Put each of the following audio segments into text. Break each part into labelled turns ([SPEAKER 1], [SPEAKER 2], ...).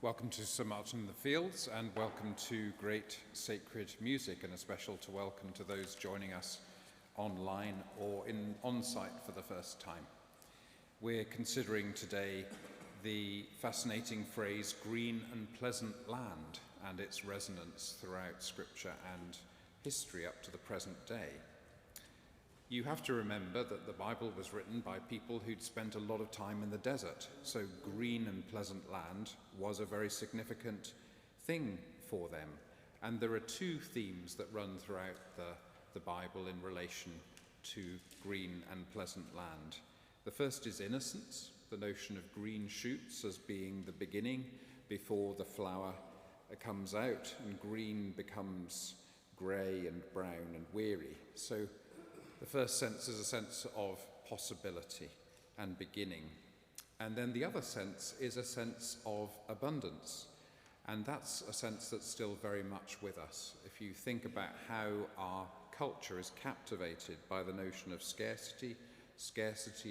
[SPEAKER 1] Welcome to St Martin in the Fields, and welcome to great sacred music, and a special welcome to those joining us online or on-site for the first time. We're considering today the fascinating phrase green and pleasant land and its resonance throughout Scripture and history up to the present day. You have to remember that the Bible was written by people who'd spent a lot of time in the desert, so green and pleasant land was a very significant thing for them. And there are two themes that run throughout the Bible in relation to green and pleasant land. The first is innocence, the notion of green shoots as being the beginning before the flower comes out, and green becomes grey and brown and weary. So the first sense is a sense of possibility and beginning. And then the other sense is a sense of abundance. And that's a sense that's still very much with us. If you think about how our culture is captivated by the notion of scarcity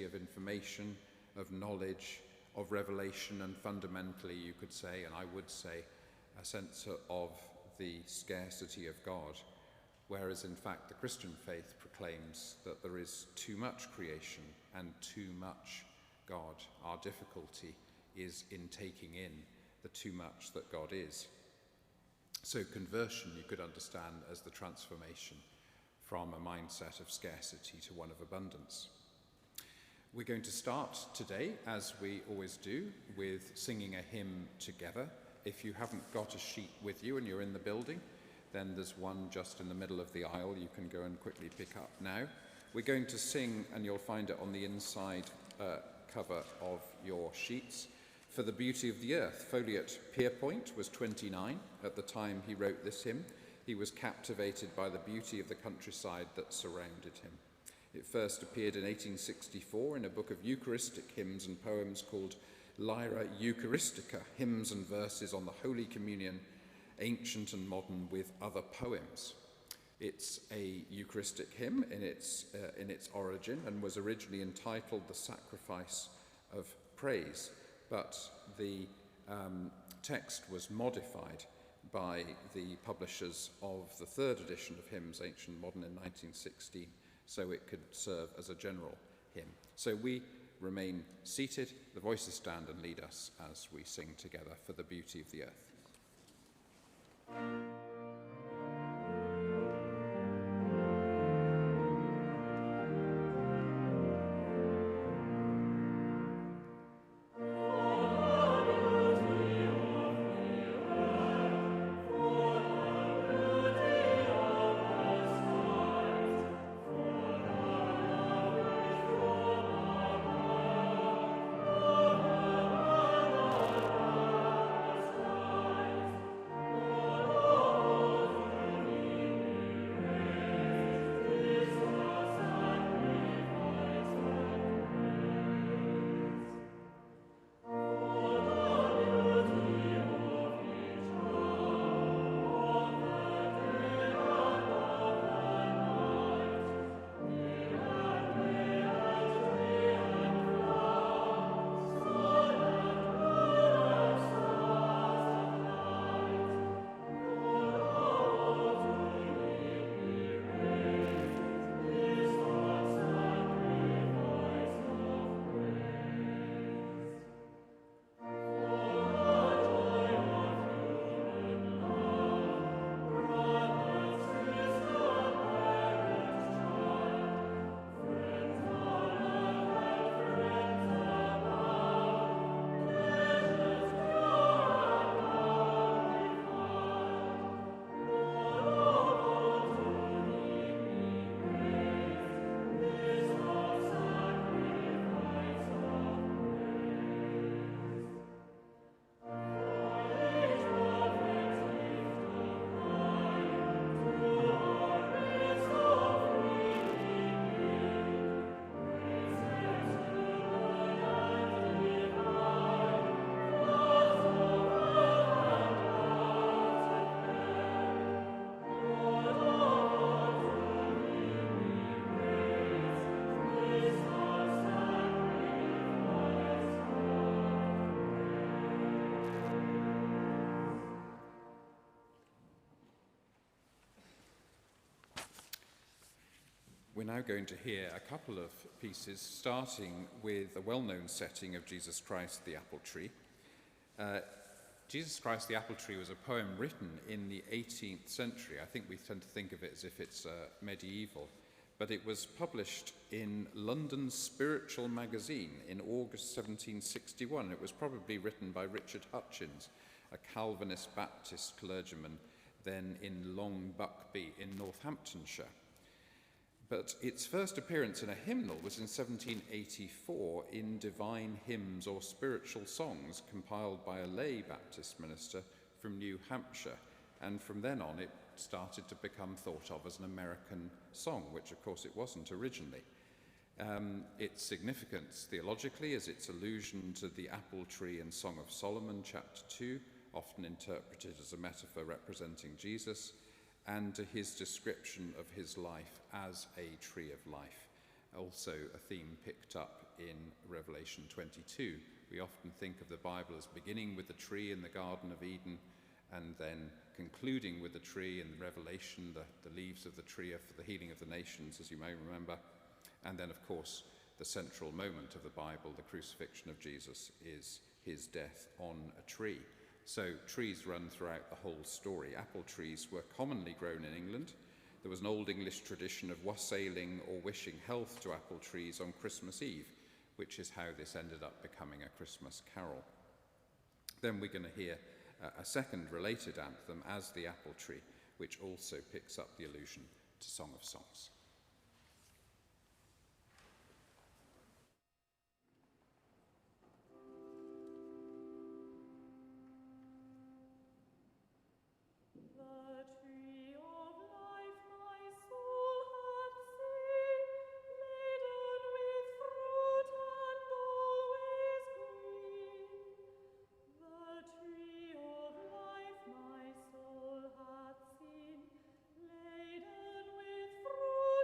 [SPEAKER 1] of information, of knowledge, of revelation, and fundamentally you could say, and I would say, a sense of the scarcity of God. Whereas in fact the Christian faith proclaims that there is too much creation and too much God. Our difficulty is in taking in the too much that God is. So conversion you could understand as the transformation from a mindset of scarcity to one of abundance. We're going to start today, as we always do, with singing a hymn together. If you haven't got a sheet with you and you're in the building, then there's one just in the middle of the aisle you can go and quickly pick up now. We're going to sing, and you'll find it on the inside cover of your sheets, For the Beauty of the Earth. Folio Pierpoint was 29 at the time he wrote this hymn. He was captivated by the beauty of the countryside that surrounded him. It first appeared in 1864 in a book of Eucharistic hymns and poems called Lyra Eucharistica, Hymns and Verses on the Holy Communion, Ancient and Modern with Other Poems. It's a Eucharistic hymn in its origin and was originally entitled The Sacrifice of Praise, but the text was modified by the publishers of the third edition of Hymns, Ancient and Modern, in 1916, so it could serve as a general hymn. So we remain seated, the voices stand and lead us as we sing together For the Beauty of the Earth.
[SPEAKER 2] Oh
[SPEAKER 1] We're now going to hear a couple of pieces, starting with a well-known setting of Jesus Christ the Apple Tree. Jesus Christ the Apple Tree was a poem written in the 18th century. I think we tend to think of it as if it's medieval, but it was published in London's Spiritual Magazine in August 1761. It was probably written by Richard Hutchins, a Calvinist Baptist clergyman then in Long Buckby in Northamptonshire. But its first appearance in a hymnal was in 1784 in Divine Hymns or Spiritual Songs, compiled by a lay Baptist minister from New Hampshire. And from then on, it started to become thought of as an American song, which of course it wasn't originally. Its significance theologically is its allusion to the apple tree in Song of Solomon, chapter 2, often interpreted as a metaphor representing Jesus, and to his description of his life as a tree of life, also a theme picked up in Revelation 22. We often think of the Bible as beginning with the tree in the Garden of Eden and then concluding with the tree in Revelation. The leaves of the tree are for the healing of the nations, as you may remember. And then, of course, the central moment of the Bible, the crucifixion of Jesus, is his death on a tree. So trees run throughout the whole story. Apple trees were commonly grown in England. There was an Old English tradition of wassailing or wishing health to apple trees on Christmas Eve, which is how this ended up becoming a Christmas carol. Then we're going to hear a second related anthem as the apple tree, which also picks up the allusion to Song of Songs.
[SPEAKER 2] Fruit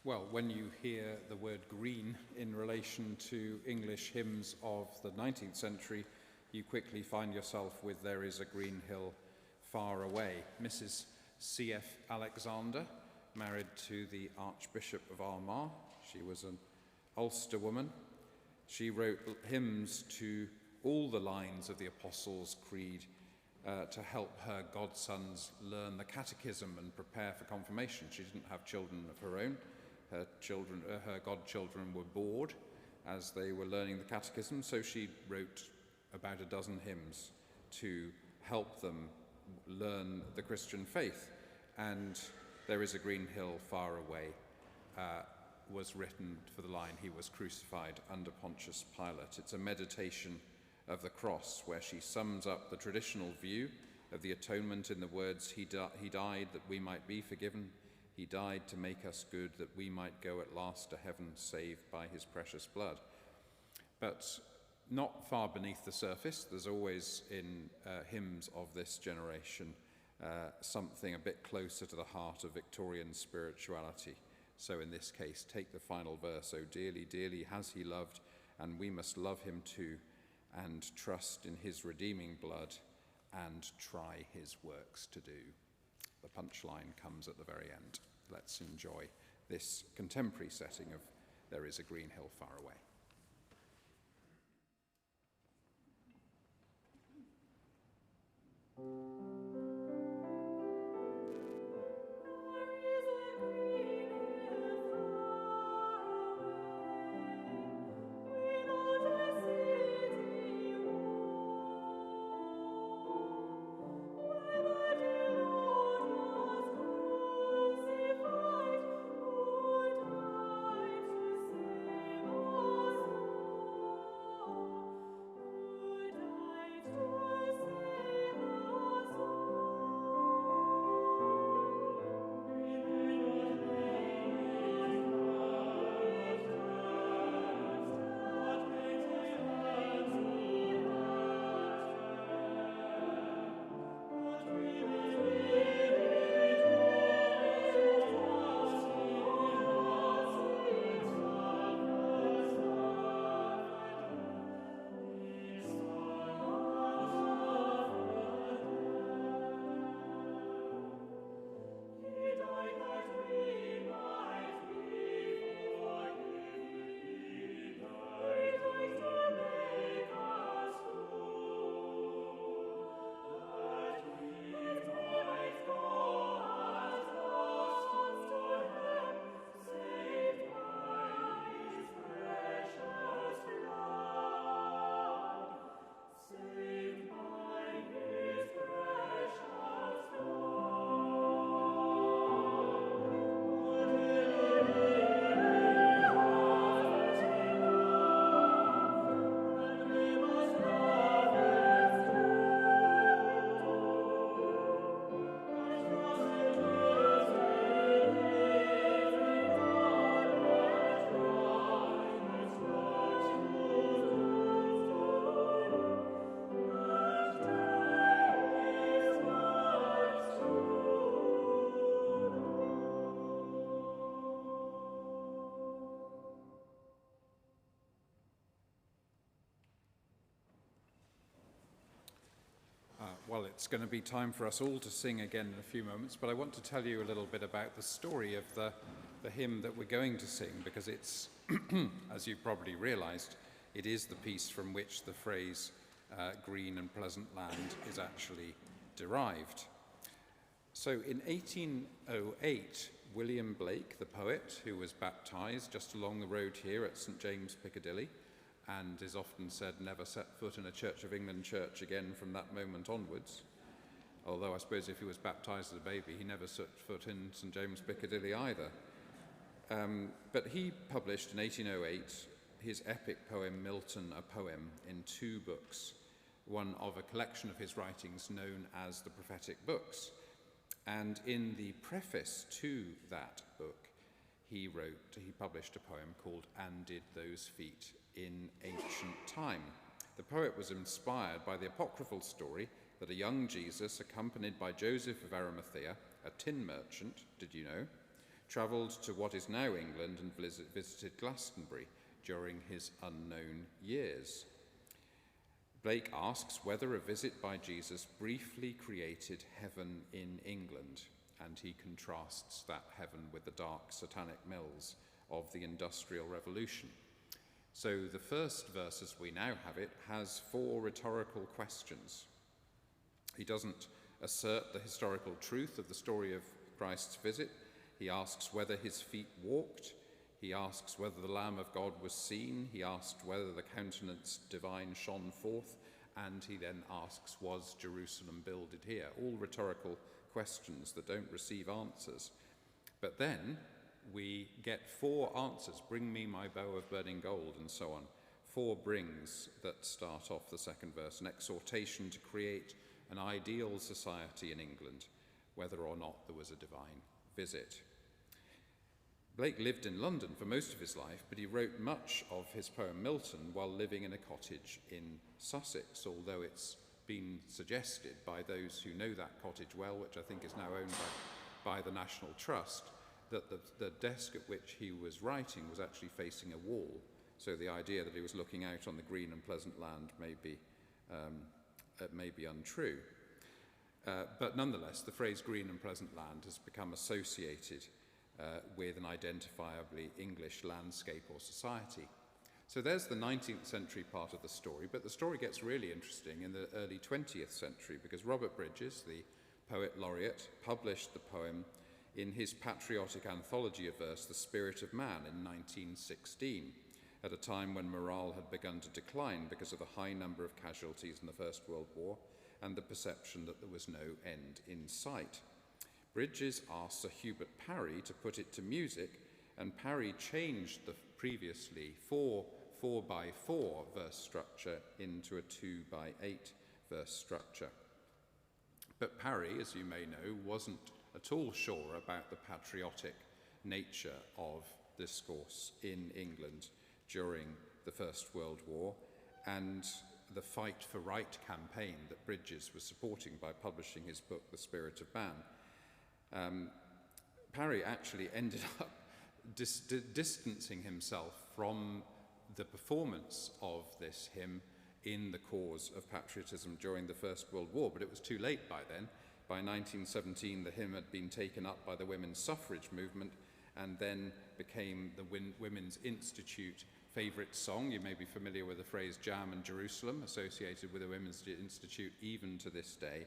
[SPEAKER 1] Well, when you hear the word green in relation to English hymns of the 19th century, you quickly find yourself with There Is a Green Hill Far Away. Mrs. C.F. Alexander, married to the Archbishop of Armagh. She was an Ulster woman. She wrote hymns to all the lines of the Apostles' Creed to help her godsons learn the catechism and prepare for confirmation. She didn't have children of her own. Her godchildren were bored as they were learning the catechism, so she wrote about a dozen hymns to help them learn the Christian faith. And There Is a Green Hill Far Away was written for the line, He was crucified under Pontius Pilate. It's a meditation of the cross where she sums up the traditional view of the atonement in the words, He died that we might be forgiven. He died to make us good, that we might go at last to heaven, saved by his precious blood. But not far beneath the surface, there's always in hymns of this generation something a bit closer to the heart of Victorian spirituality. So in this case, take the final verse, "Oh, dearly, dearly has he loved, and we must love him too, and trust in his redeeming blood, and try his works to do." The punchline comes at the very end. Let's enjoy this contemporary setting of There Is a Green Hill Far Away. Well, it's going to be time for us all to sing again in a few moments, but I want to tell you a little bit about the story of the hymn that we're going to sing, because it's, as you've probably realized, it is the piece from which the phrase green and pleasant land is actually derived. So in 1808, William Blake, the poet, who was baptized just along the road here at St. James, Piccadilly, and is often said never set foot in a Church of England church again from that moment onwards. Although I suppose if he was baptized as a baby, he never set foot in St. James, Piccadilly either. But he published in 1808 his epic poem, Milton, a Poem, in 2 books, one of a collection of his writings known as the Prophetic Books. And in the preface to that book, he published a poem called And Did Those Feet in Ancient Time. The poet was inspired by the apocryphal story that a young Jesus, accompanied by Joseph of Arimathea, a tin merchant, did you know, travelled to what is now England and visited Glastonbury during his unknown years. Blake asks whether a visit by Jesus briefly created heaven in England, and he contrasts that heaven with the dark satanic mills of the Industrial Revolution. So the first verse, as we now have it, has 4 rhetorical questions. He doesn't assert the historical truth of the story of Christ's visit. He asks whether his feet walked. He asks whether the Lamb of God was seen. He asked whether the countenance divine shone forth. And he then asks, was Jerusalem builded here? All rhetorical questions that don't receive answers. But then we get 4 answers. Bring me my bow of burning gold, and so on. 4 brings that start off the second verse. An exhortation to create an ideal society in England, whether or not there was a divine visit. Blake lived in London for most of his life, but he wrote much of his poem Milton while living in a cottage in Sussex, although it's been suggested by those who know that cottage well, which I think is now owned by the National Trust, that the desk at which he was writing was actually facing a wall. So the idea that he was looking out on the green and pleasant land may be untrue. But nonetheless, the phrase green and pleasant land has become associated with an identifiably English landscape or society. So there's the 19th century part of the story, but the story gets really interesting in the early 20th century because Robert Bridges, the poet laureate, published the poem in his patriotic anthology of verse, The Spirit of Man, in 1916, at a time when morale had begun to decline because of the high number of casualties in the First World War and the perception that there was no end in sight. Bridges asked Sir Hubert Parry to put it to music, and Parry changed the previously 4-by-4 verse structure into a 2-by-8 verse structure. But Parry, as you may know, wasn't at all sure about the patriotic nature of discourse in England during the First World War and the Fight for Right campaign that Bridges was supporting by publishing his book, The Spirit of Man. Parry actually ended up distancing himself from the performance of this hymn in the cause of patriotism during the First World War, but it was too late by then. By 1917, the hymn had been taken up by the women's suffrage movement and then became the Women's Institute favourite song. You may be familiar with the phrase Jam and Jerusalem, associated with the Women's Institute even to this day.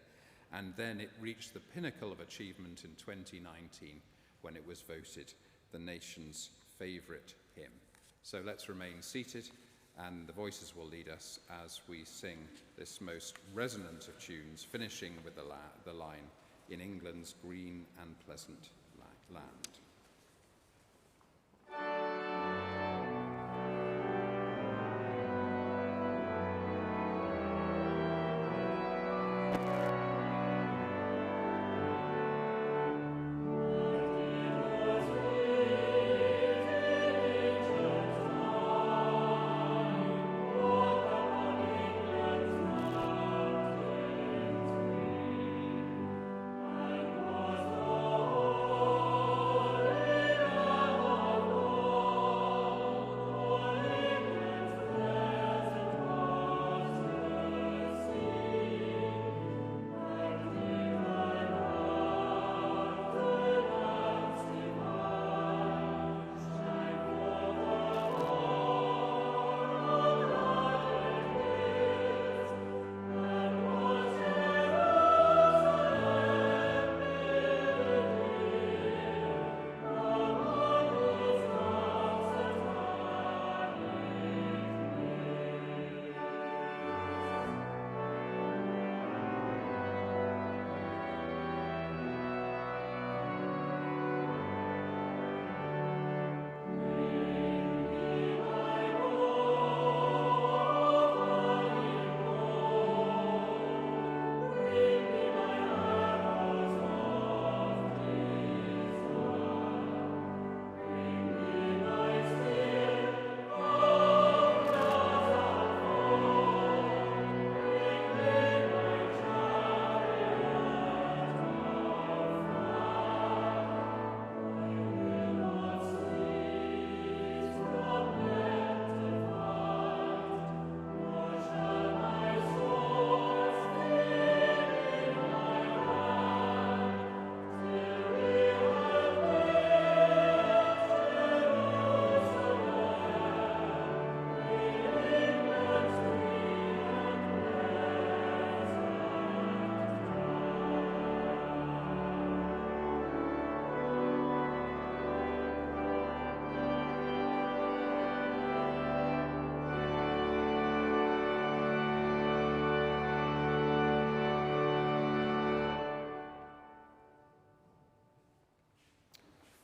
[SPEAKER 1] And then it reached the pinnacle of achievement in 2019 when it was voted the nation's favourite hymn. So let's remain seated, and the voices will lead us as we sing this most resonant of tunes, finishing with the line, "In England's green and pleasant land."
[SPEAKER 2] Oh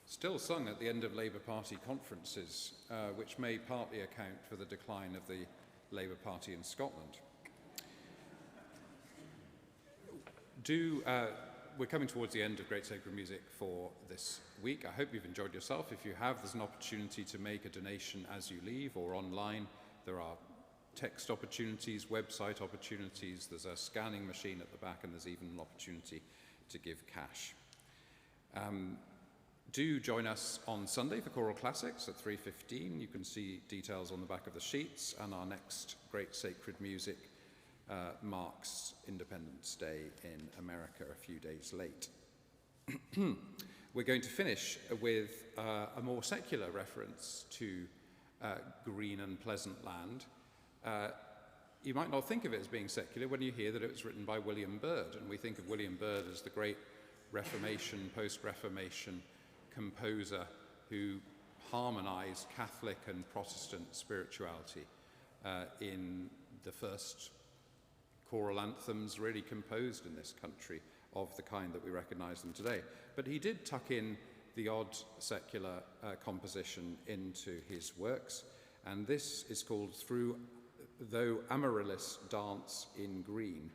[SPEAKER 1] Still sung at the end of Labour Party conferences, which may partly account for the decline of the Labour Party in Scotland. We're coming towards the end of Great Sacred Music for this week. I hope you've enjoyed yourself. If you have, there's an opportunity to make a donation as you leave or online. There are text opportunities, website opportunities, there's a scanning machine at the back, and there's even an opportunity to give cash. Do join us on Sunday for Choral Classics at 3:15. You can see details on the back of the sheets, and our next Great Sacred Music marks Independence Day in America a few days late. We're going to finish with a more secular reference to green and pleasant land. You might not think of it as being secular when you hear that it was written by William Byrd, and we think of William Byrd as the great Reformation, post-Reformation composer who harmonized Catholic and Protestant spirituality in the first choral anthems really composed in this country of the kind that we recognize them today. But he did tuck in the odd secular composition into his works, and this is called Though Amaryllis Dance in Green.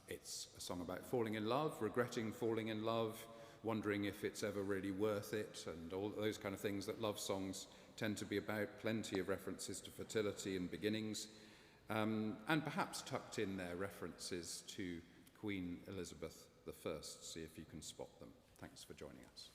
[SPEAKER 1] It's a song about falling in love, regretting falling in love, wondering if it's ever really worth it, and all those kind of things that love songs tend to be about. Plenty of references to fertility and beginnings, and perhaps tucked in there references to Queen Elizabeth I. See if you can spot them. Thanks for joining us.